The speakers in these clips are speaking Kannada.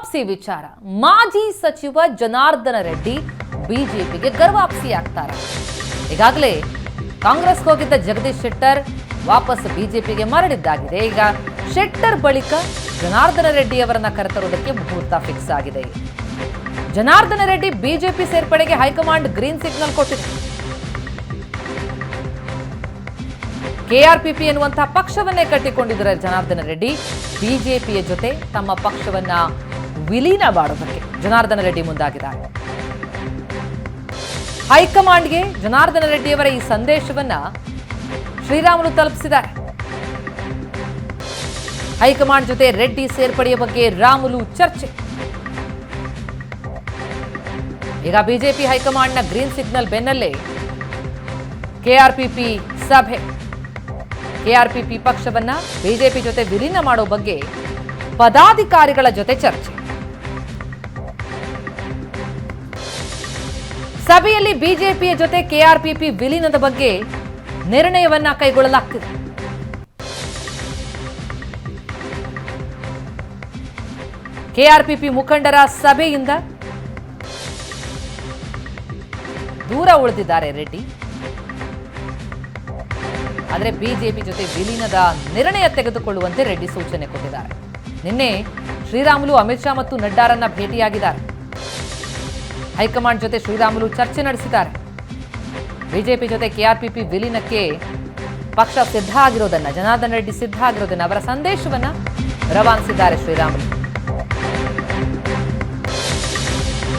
ಗರ್ವಾಪ್ಸಿ ವಿಚಾರ. ಮಾಜಿ ಸಚಿವ ಜನಾರ್ದನ ರೆಡ್ಡಿ ಬಿಜೆಪಿಗೆ ಗರ್ವಾಪ್ಸಿ ಆಗ್ತಾರೆ. ಈಗಾಗಲೇ ಕಾಂಗ್ರೆಸ್ಗೆ ಹೋಗಿದ್ದ ಜಗದೀಶ್ ಶೆಟ್ಟರ್ ವಾಪಸ್ ಬಿಜೆಪಿಗೆ ಮರಳಿದ್ದಾಗಿದೆ. ಈಗ ಶೆಟ್ಟರ್ ಬಳಿಕ ಜನಾರ್ದನ ರೆಡ್ಡಿ ಅವರನ್ನ ಕರೆತರುವುದಕ್ಕೆ ಮುಹೂರ್ತ ಫಿಕ್ಸ್ ಆಗಿದೆ. ಜನಾರ್ದನ ರೆಡ್ಡಿ ಬಿಜೆಪಿ ಸೇರ್ಪಡೆಗೆ ಹೈಕಮಾಂಡ್ ಗ್ರೀನ್ ಸಿಗ್ನಲ್ ಕೊಟ್ಟಿದೆ. ಕೆಆರ್ಪಿಪಿ ಎನ್ನುವಂತಹ ಪಕ್ಷವನ್ನೇ ಕಟ್ಟಿಕೊಂಡಿದ್ದಾರೆ ಜನಾರ್ದನ ರೆಡ್ಡಿ. ಬಿಜೆಪಿಯ ಜೊತೆ ತಮ್ಮ ಪಕ್ಷವನ್ನ ವಿಲೀನ ಮಾಡೋದಕ್ಕೆ ಜನಾರ್ದನ ರೆಡ್ಡಿ ಮುಂದಾಗಿದ್ದಾರೆ. ಹೈಕಮಾಂಡ್ಗೆ ಜನಾರ್ದನ ರೆಡ್ಡಿಯವರ ಈ ಸಂದೇಶವನ್ನ ಶ್ರೀರಾಮುಲು ತಲುಪಿಸಿದ್ದಾರೆ. ಹೈಕಮಾಂಡ್ ಜೊತೆ ರೆಡ್ಡಿ ಸೇರ್ಪಡೆಯ ಬಗ್ಗೆ ರಾಮುಲು ಚರ್ಚೆ. ಈಗ ಬಿಜೆಪಿ ಹೈಕಮಾಂಡ್ನ ಗ್ರೀನ್ ಸಿಗ್ನಲ್ ಬೆನ್ನಲ್ಲೇ ಕೆಆರ್ಪಿಪಿ ಸಭೆ. ಕೆಆರ್ಪಿಪಿ ಪಕ್ಷವನ್ನ ಬಿಜೆಪಿ ಜೊತೆ ವಿಲೀನ ಮಾಡೋ ಬಗ್ಗೆ ಪದಾಧಿಕಾರಿಗಳ ಜೊತೆ ಚರ್ಚೆ. ಸಭೆಯಲ್ಲಿ ಬಿಜೆಪಿಯ ಜೊತೆ ಕೆಆರ್ಪಿಪಿ ವಿಲೀನದ ಬಗ್ಗೆ ನಿರ್ಣಯವನ್ನ ಕೈಗೊಳ್ಳಲಾಗ್ತಿದೆ. ಕೆಆರ್ಪಿಪಿ ಮುಖಂಡರ ಸಭೆಯಿಂದ ದೂರ ಉಳಿದಿದ್ದಾರೆ ರೆಡ್ಡಿ. ಆದರೆ ಬಿಜೆಪಿ ಜೊತೆ ವಿಲೀನದ ನಿರ್ಣಯ ತೆಗೆದುಕೊಳ್ಳುವಂತೆ ರೆಡ್ಡಿ ಸೂಚನೆ ಕೊಟ್ಟಿದ್ದಾರೆ. ನಿನ್ನೆ ಶ್ರೀರಾಮುಲು ಅಮಿತ್ ಶಾ ಮತ್ತು ನಡ್ಡಾರನ್ನ ಭೇಟಿಯಾಗಿದ್ದಾರೆ. ಹೈಕಮಾಂಡ್ ಜೊತೆ ಶ್ರೀರಾಮುಲು ಚರ್ಚೆ ನಡೆಸಿದ್ದಾರೆ. ಬಿಜೆಪಿ ಜೊತೆ ಕೆಆರ್ಪಿಪಿ ವಿಲೀನಕ್ಕೆ ಪಕ್ಷ ಸಿದ್ಧ ಆಗಿರೋದನ್ನ, ಜನಾರ್ದನ ರೆಡ್ಡಿ ಸಿದ್ಧ ಆಗಿರೋದನ್ನ, ಅವರ ಸಂದೇಶವನ್ನ ರವಾನಿಸಿದ್ದಾರೆ ಶ್ರೀರಾಮುಲು.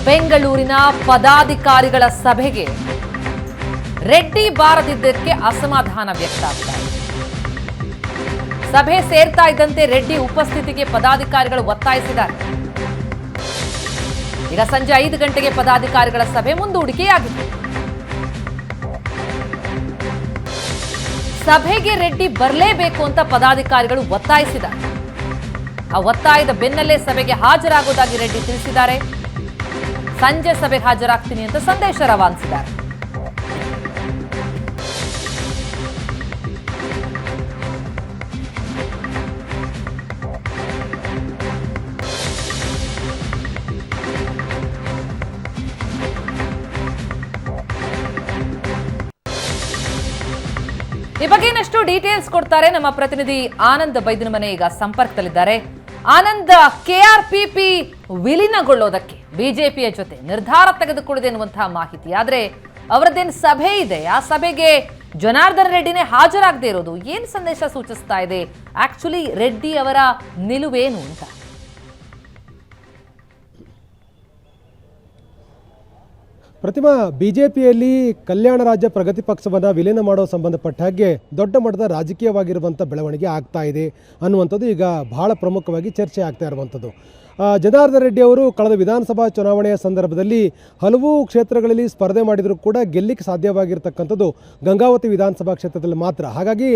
ಬೆಂಗಳೂರಿನ ಪದಾಧಿಕಾರಿಗಳ ಸಭೆಗೆ ರೆಡ್ಡಿ ಬಾರದಿದ್ದಕ್ಕೆ ಅಸಮಾಧಾನ ವ್ಯಕ್ತ ಆಗ್ತಾರೆ. ಸಭೆ ಸೇರ್ತಾ ಇದ್ದಂತೆ ರೆಡ್ಡಿ ಉಪಸ್ಥಿತಿಗೆ ಪದಾಧಿಕಾರಿಗಳು ಒತ್ತಾಯಿಸಿದ್ದಾರೆ. ಈಗ ಸಂಜೆ 5 ಗಂಟೆಗೆ ಪದಾಧಿಕಾರಿಗಳ ಸಭೆ ಮುಂದೂಡಿಕೆಯಾಗಿದೆ. ಸಭೆಗೆ ರೆಡ್ಡಿ ಬರಲೇಬೇಕು ಅಂತ ಪದಾಧಿಕಾರಿಗಳು ಒತ್ತಾಯಿಸಿದ್ದಾರೆ. ಆ ಒತ್ತಾಯದ ಬೆನ್ನಲ್ಲೇ ಸಭೆಗೆ ಹಾಜರಾಗುವುದಾಗಿ ರೆಡ್ಡಿ ತಿಳಿಸಿದ್ದಾರೆ. ಸಂಜೆ ಸಭೆಗೆ ಹಾಜರಾಗ್ತೀನಿ ಅಂತ ಸಂದೇಶ ರವಾನಿಸಿದ್ದಾರೆ. ಈ ಬಗ್ಗೆ ಇನ್ನಷ್ಟು ಡೀಟೇಲ್ಸ್ ಕೊಡ್ತಾರೆ ನಮ್ಮ ಪ್ರತಿನಿಧಿ ಆನಂದ್ ಬೈದನಮನೆ. ಈಗ ಸಂಪರ್ಕದಲ್ಲಿದ್ದಾರೆ. ಆನಂದ್, ಕೆಆರ್ಪಿಪಿ ವಿಲೀನಗೊಳ್ಳೋದಕ್ಕೆ ಬಿಜೆಪಿಯ ಜೊತೆ ನಿರ್ಧಾರ ತೆಗೆದುಕೊಳ್ಳಿದೆ ಎನ್ನುವಂತಹ ಮಾಹಿತಿ. ಆದ್ರೆ ಅವರದ್ದೇನು ಸಭೆ ಇದೆ, ಆ ಸಭೆಗೆ ಜನಾರ್ದನ ರೆಡ್ಡಿನೇ ಹಾಜರಾಗದೇ ಇರೋದು ಏನ್ ಸಂದೇಶ ಸೂಚಿಸ್ತಾ ಇದೆ? ಆಕ್ಚುಲಿ ರೆಡ್ಡಿ ಅವರ ನಿಲುವೇನು ಅಂತ? ಪ್ರತಿಮಾ, ಬಿಜೆಪಿಯಲ್ಲಿ ಕಲ್ಯಾಣ ರಾಜ್ಯ ಪ್ರಗತಿ ಪಕ್ಷವನ್ನು ವಿಲೀನ ಮಾಡೋ ಸಂಬಂಧಪಟ್ಟ ಹಾಗೆ ದೊಡ್ಡ ಮಟ್ಟದ ರಾಜಕೀಯವಾಗಿರುವಂಥ ಬೆಳವಣಿಗೆ ಆಗ್ತಾ ಇದೆ ಅನ್ನುವಂಥದ್ದು ಈಗ ಬಹಳ ಪ್ರಮುಖವಾಗಿ ಚರ್ಚೆ ಆಗ್ತಾ ಇರುವಂಥದ್ದು. ಜನಾರ್ದನ ರೆಡ್ಡಿ ಅವರು ಕಳೆದ ವಿಧಾನಸಭಾ ಚುನಾವಣೆಯ ಸಂದರ್ಭದಲ್ಲಿ ಹಲವು ಕ್ಷೇತ್ರಗಳಲ್ಲಿ ಸ್ಪರ್ಧೆ ಮಾಡಿದರೂ ಕೂಡ ಗೆಲ್ಲಿಕ್ಕೆ ಸಾಧ್ಯವಾಗಿರ್ತಕ್ಕಂಥದ್ದು ಗಂಗಾವತಿ ವಿಧಾನಸಭಾ ಕ್ಷೇತ್ರದಲ್ಲಿ ಮಾತ್ರ. ಹಾಗಾಗಿ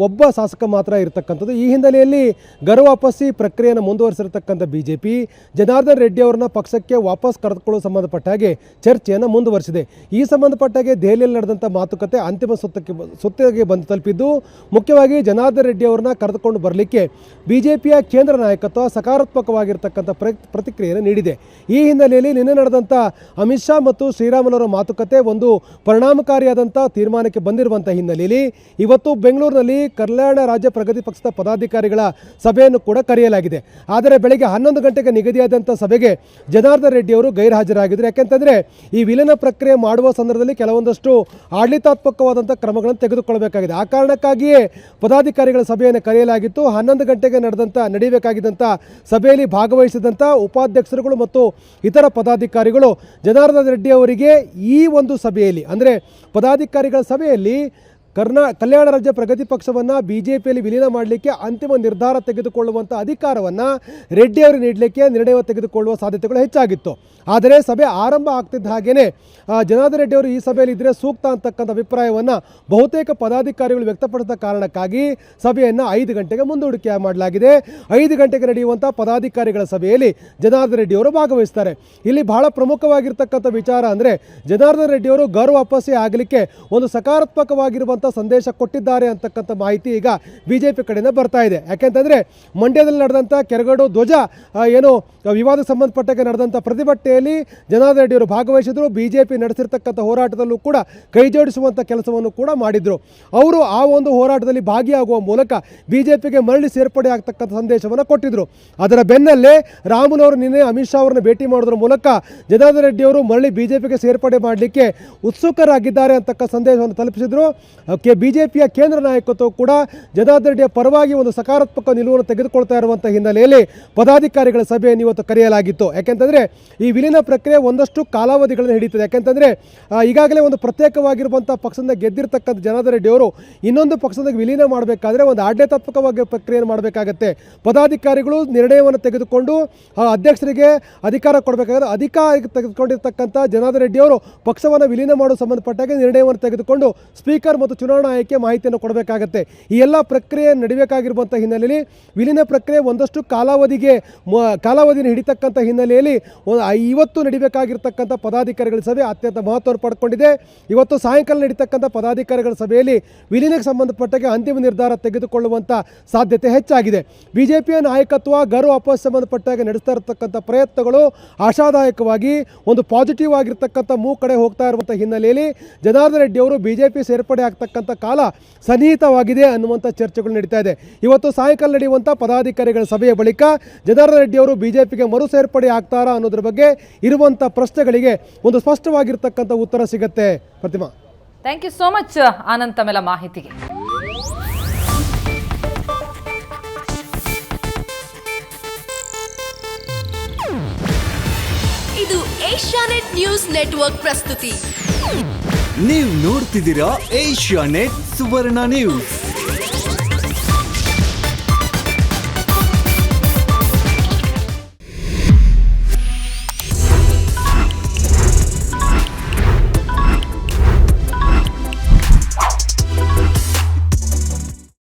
ಒಬ್ಬ ಶಾಸಕ ಮಾತ್ರ ಇರತಕ್ಕಂಥದ್ದು. ಈ ಹಿನ್ನೆಲೆಯಲ್ಲಿ ಗರ್ವಾಪಸಿ ಪ್ರಕ್ರಿಯೆಯನ್ನು ಮುಂದುವರಿಸಿರ್ತಕ್ಕಂಥ ಬಿಜೆಪಿ ಜನಾರ್ದನ ರೆಡ್ಡಿ ಅವರನ್ನ ಪಕ್ಷಕ್ಕೆ ವಾಪಸ್ ಕರೆದುಕೊಳ್ಳುವ ಸಂಬಂಧಪಟ್ಟ ಹಾಗೆ ಚರ್ಚೆಯನ್ನು ಮುಂದುವರಿಸಿದೆ. ಈ ಸಂಬಂಧಪಟ್ಟ ಹಾಗೆ ದೆಹಲಿಯಲ್ಲಿ ನಡೆದಂಥ ಮಾತುಕತೆ ಅಂತಿಮ ಸುತ್ತಿಗೆ ಬಂದು ತಲುಪಿದ್ದು. ಮುಖ್ಯವಾಗಿ ಜನಾರ್ದನ ರೆಡ್ಡಿ ಅವರನ್ನ ಕರೆದುಕೊಂಡು ಬರಲಿಕ್ಕೆ ಬಿಜೆಪಿಯ ಕೇಂದ್ರ ನಾಯಕತ್ವ ಸಕಾರಾತ್ಮಕವಾಗಿರ್ತಕ್ಕಂಥ ಪ್ರತಿಕ್ರಿಯೆಯನ್ನು ನೀಡಿದೆ. ಈ ಹಿನ್ನೆಲೆಯಲ್ಲಿ ನಿನ್ನೆ ನಡೆದಂಥ ಅಮಿತ್ ಶಾ ಮತ್ತು ಶ್ರೀರಾಮುಲು ಅವರ ಮಾತುಕತೆ ಒಂದು ಪರಿಣಾಮಕಾರಿಯಾದಂಥ ತೀರ್ಮಾನಕ್ಕೆ ಬಂದಿರುವಂಥ ಹಿನ್ನೆಲೆಯಲ್ಲಿ ಇವತ್ತು ಬೆಂಗಳೂರಿನಲ್ಲಿ ಕಲ್ಯಾಣ ರಾಜ್ಯ ಪ್ರಗತಿ ಪಕ್ಷದ ಪದಾಧಿಕಾರಿಗಳ ಸಭೆಯನ್ನು ಕೂಡ ಕರೆಯಲಾಗಿದೆ. ಆದರೆ ಬೆಳಗ್ಗೆ 11 ಗಂಟೆಗೆ ನಿಗದಿಯಾದಂಥ ಸಭೆಗೆ ಜನಾರ್ದನ ರೆಡ್ಡಿ ಅವರು ಗೈರುಹಾಜರಾಗಿದ್ದರು. ಯಾಕೆಂತಂದರೆ ಈ ವಿಲೀನ ಪ್ರಕ್ರಿಯೆ ಮಾಡುವ ಸಂದರ್ಭದಲ್ಲಿ ಕೆಲವೊಂದಷ್ಟು ಆಡಳಿತಾತ್ಮಕವಾದಂಥ ಕ್ರಮಗಳನ್ನು ತೆಗೆದುಕೊಳ್ಳಬೇಕಾಗಿದೆ. ಆ ಕಾರಣಕ್ಕಾಗಿಯೇ ಪದಾಧಿಕಾರಿಗಳ ಸಭೆಯನ್ನು ಕರೆಯಲಾಗಿತ್ತು. 11 ಗಂಟೆಗೆ ನಡೆಯಬೇಕಾಗಿದ್ದಂಥ ಸಭೆಯಲ್ಲಿ ಭಾಗವಹಿಸಿದಂಥ ಉಪಾಧ್ಯಕ್ಷರುಗಳು ಮತ್ತು ಇತರ ಪದಾಧಿಕಾರಿಗಳು ಜನಾರ್ದನ ರೆಡ್ಡಿ ಅವರಿಗೆ ಈ ಒಂದು ಸಭೆಯಲ್ಲಿ, ಅಂದರೆ ಪದಾಧಿಕಾರಿಗಳ ಸಭೆಯಲ್ಲಿ ಕಲ್ಯಾಣ ರಾಜ್ಯ ಪ್ರಗತಿ ಪಕ್ಷವನ್ನು ಬಿಜೆಪಿಯಲ್ಲಿ ವಿಲೀನ ಮಾಡಲಿಕ್ಕೆ ಅಂತಿಮ ನಿರ್ಧಾರ ತೆಗೆದುಕೊಳ್ಳುವಂಥ ಅಧಿಕಾರವನ್ನು ರೆಡ್ಡಿ ಅವರು ನೀಡಲಿಕ್ಕೆ ನಿರ್ಣಯ ತೆಗೆದುಕೊಳ್ಳುವ ಸಾಧ್ಯತೆಗಳು ಹೆಚ್ಚಾಗಿತ್ತು. ಆದರೆ ಸಭೆ ಆರಂಭ ಆಗ್ತಿದ್ದ ಹಾಗೇನೆ ಜನಾರ್ದನ ರೆಡ್ಡಿ ಅವರು ಈ ಸಭೆಯಲ್ಲಿ ಇದ್ದರೆ ಸೂಕ್ತ ಅಂತಕ್ಕಂಥ ಅಭಿಪ್ರಾಯವನ್ನು ಬಹುತೇಕ ಪದಾಧಿಕಾರಿಗಳು ವ್ಯಕ್ತಪಡಿಸಿದ ಕಾರಣಕ್ಕಾಗಿ ಸಭೆಯನ್ನು 5 ಗಂಟೆಗೆ ಮುಂದೂಡಿಕೆ ಮಾಡಲಾಗಿದೆ. 5 ಗಂಟೆಗೆ ನಡೆಯುವಂಥ ಪದಾಧಿಕಾರಿಗಳ ಸಭೆಯಲ್ಲಿ ಜನಾರ್ದನ ರೆಡ್ಡಿ ಅವರು ಭಾಗವಹಿಸ್ತಾರೆ. ಇಲ್ಲಿ ಬಹಳ ಪ್ರಮುಖವಾಗಿರ್ತಕ್ಕಂಥ ವಿಚಾರ ಅಂದರೆ ಜನಾರ್ದನ ರೆಡ್ಡಿ ಅವರು ಗರ್ವಾಪಸಿ ಆಗಲಿಕ್ಕೆ ಒಂದು ಸಕಾರಾತ್ಮಕವಾಗಿರುವಂಥ ಸಂದೇಶ ಕೊಟ್ಟಿದ್ದಾರೆ ಅಂತಕ್ಕಂಥ ಮಾಹಿತಿ ಈಗ ಬಿಜೆಪಿ ಕಡೆಯಿಂದ ಬರ್ತಾ ಇದೆ. ಯಾಕೆಂತಂದರೆ ಮಂಡ್ಯದಲ್ಲಿ ನಡೆದಂಥ ಕೆರಗೋಡು ಧ್ವಜ ಏನು ವಿವಾದಕ್ಕೆ ಸಂಬಂಧಪಟ್ಟಾಗೆ ನಡೆದಂಥ ಪ್ರತಿಭಟನೆಯಲ್ಲಿ ಜನಾರ್ದನ್ ರೆಡ್ಡಿ ಅವರು ಭಾಗವಹಿಸಿದ್ರು. ಬಿಜೆಪಿ ನಡೆಸಿರ್ತಕ್ಕಂಥ ಹೋರಾಟದಲ್ಲೂ ಕೂಡ ಕೈ ಜೋಡಿಸುವಂಥ ಕೆಲಸವನ್ನು ಕೂಡ ಮಾಡಿದರು. ಅವರು ಆ ಒಂದು ಹೋರಾಟದಲ್ಲಿ ಭಾಗಿಯಾಗುವ ಮೂಲಕ ಬಿಜೆಪಿಗೆ ಮರಳಿ ಸೇರ್ಪಡೆ ಆಗ್ತಕ್ಕಂಥ ಸಂದೇಶವನ್ನು ಕೊಟ್ಟಿದ್ದರು. ಅದರ ಬೆನ್ನಲ್ಲೇ ರಾಮುಲವರು ನಿನ್ನೆ ಅಮಿತ್ ಶಾ ಅವರನ್ನು ಭೇಟಿ ಮಾಡೋದ್ರ ಮೂಲಕ ಜನಾರ್ದನ್ ರೆಡ್ಡಿ ಅವರು ಮರಳಿ ಬಿಜೆಪಿಗೆ ಸೇರ್ಪಡೆ ಮಾಡಲಿಕ್ಕೆ ಉತ್ಸುಕರಾಗಿದ್ದಾರೆ ಅಂತಕ್ಕ ಸಂದೇಶವನ್ನು ತಲುಪಿಸಿದರು. ಬಿಜೆಪಿಯ ಕೇಂದ್ರ ನಾಯಕತ್ವ ಕೂಡ ಜನಾರ್ದನ್ ರೆಡ್ಡಿಯ ಪರವಾಗಿ ಒಂದು ಸಕಾರಾತ್ಮಕ ನಿಲುವನ್ನು ತೆಗೆದುಕೊಳ್ತಾ ಇರುವಂಥ ಹಿನ್ನೆಲೆಯಲ್ಲಿ ಪದಾಧಿಕಾರಿಗಳ ಸಭೆಯನ್ನು ಇವತ್ತು ಕರೆಯಲಾಗಿತ್ತು. ಯಾಕೆಂತಂದರೆ ಈ ವಿಲೀನ ಪ್ರಕ್ರಿಯೆ ಒಂದಷ್ಟು ಕಾಲಾವಧಿಗಳನ್ನು ಹಿಡಿತದೆ. ಯಾಕೆಂತಂದರೆ ಈಗಾಗಲೇ ಒಂದು ಪ್ರತ್ಯೇಕವಾಗಿರುವಂಥ ಪಕ್ಷದಿಂದ ಗೆದ್ದಿರ್ತಕ್ಕಂಥ ಜನಾರ್ದನ್ ರೆಡ್ಡಿ ಅವರು ಇನ್ನೊಂದು ಪಕ್ಷದಾಗ ವಿಲೀನ ಮಾಡಬೇಕಾದ್ರೆ ಒಂದು ಆಡಳಿತಾತ್ಮಕವಾಗಿ ಪ್ರಕ್ರಿಯೆಯನ್ನು ಮಾಡಬೇಕಾಗತ್ತೆ. ಪದಾಧಿಕಾರಿಗಳು ನಿರ್ಣಯವನ್ನು ತೆಗೆದುಕೊಂಡು ಅಧ್ಯಕ್ಷರಿಗೆ ಅಧಿಕಾರ ಕೊಡಬೇಕಾದ್ರೆ ಅಧಿಕಾರ ತೆಗೆದುಕೊಂಡಿರ್ತಕ್ಕಂಥ ಜನಾರ್ದನ್ ರೆಡ್ಡಿ ಅವರು ಪಕ್ಷವನ್ನು ವಿಲೀನ ಮಾಡುವ ಸಂಬಂಧಪಟ್ಟಾಗ ನಿರ್ಣಯವನ್ನು ತೆಗೆದುಕೊಂಡು ಸ್ಪೀಕರ್ ಮತ್ತು ಚುನಾವಣಾ ಆಯ್ಕೆ ಮಾಹಿತಿಯನ್ನು ಕೊಡಬೇಕಾಗತ್ತೆ. ಈ ಎಲ್ಲ ಪ್ರಕ್ರಿಯೆ ನಡೀಬೇಕಾಗಿರುವಂಥ ಹಿನ್ನೆಲೆಯಲ್ಲಿ ವಿಲೀನ ಪ್ರಕ್ರಿಯೆ ಒಂದಷ್ಟು ಕಾಲಾವಧಿಯನ್ನು ಹಿಡಿತಕ್ಕಂಥ ಹಿನ್ನೆಲೆಯಲ್ಲಿ ಇವತ್ತು ನಡೀಬೇಕಾಗಿರ್ತಕ್ಕಂಥ ಪದಾಧಿಕಾರಿಗಳ ಸಭೆ ಅತ್ಯಂತ ಮಹತ್ವವನ್ನು ಪಡ್ಕೊಂಡಿದೆ. ಇವತ್ತು ಸಾಯಂಕಾಲ ನಡೀತಕ್ಕಂಥ ಪದಾಧಿಕಾರಿಗಳ ಸಭೆಯಲ್ಲಿ ವಿಲೀನಕ್ಕೆ ಸಂಬಂಧಪಟ್ಟಾಗೆ ಅಂತಿಮ ನಿರ್ಧಾರ ತೆಗೆದುಕೊಳ್ಳುವಂಥ ಸಾಧ್ಯತೆ ಹೆಚ್ಚಾಗಿದೆ. ಬಿಜೆಪಿಯ ನಾಯಕತ್ವ ಗರು ವಾಪಸ್ ಸಂಬಂಧಪಟ್ಟಾಗ ನಡೆಸ್ತಾ ಇರತಕ್ಕಂಥ ಪ್ರಯತ್ನಗಳು ಆಶಾದಾಯಕವಾಗಿ ಒಂದು ಪಾಸಿಟಿವ್ ಆಗಿರ್ತಕ್ಕಂಥ ಕಡೆ ಹೋಗ್ತಾ ಇರುವಂಥ ಹಿನ್ನೆಲೆಯಲ್ಲಿ ಜನಾರ್ದನ್ ರೆಡ್ಡಿ ಅವರು ಬಿಜೆಪಿ ಸೇರ್ಪಡೆ ಆಗ್ತಕ್ಕಂಥ ಕಾಲ ಸನ್ನಿಹಿತವಾಗಿದೆ ಅನ್ನುವಂಥ ಚರ್ಚೆಗಳು ನಡೀತಾ ಇದೆ. ಇವತ್ತು ಸಾಯಂಕಾಲ ನಡೆಯುವಂಥ ಪದಾಧಿಕಾರಿಗಳ ಸಭೆಯ ಬಳಿಕ ಜನಾರ್ದನ್ ರೆಡ್ಡಿ ಅವರು ಬಿಜೆಪಿಗೆ ಮರು ಸೇರ್ಪಡೆ ಆಗ್ತಾರಾ ಅನ್ನೋದ್ರ ಬಗ್ಗೆ ಇರುವಂಥ ಪ್ರಶ್ನೆಗಳಿಗೆ ಒಂದು ಸ್ಪಷ್ಟವಾಗಿರ್ತಕ್ಕಂಥ ಉತ್ತರ ಸಿಗುತ್ತೆ. Pratima, thank you so much Anand ತಮ್ಮೆಲ್ಲ ಮಾಹಿತಿಗೆ. ಇದು ಏಷ್ಯಾನೆಟ್ ನ್ಯೂಸ್ ನೆಟ್ವರ್ಕ್ ಪ್ರಸ್ತುತಿ. ನೀವು ನೋಡ್ತಿದ್ದೀರಾ ಏಷ್ಯಾನೆಟ್ ಸುವರ್ಣ ನ್ಯೂಸ್.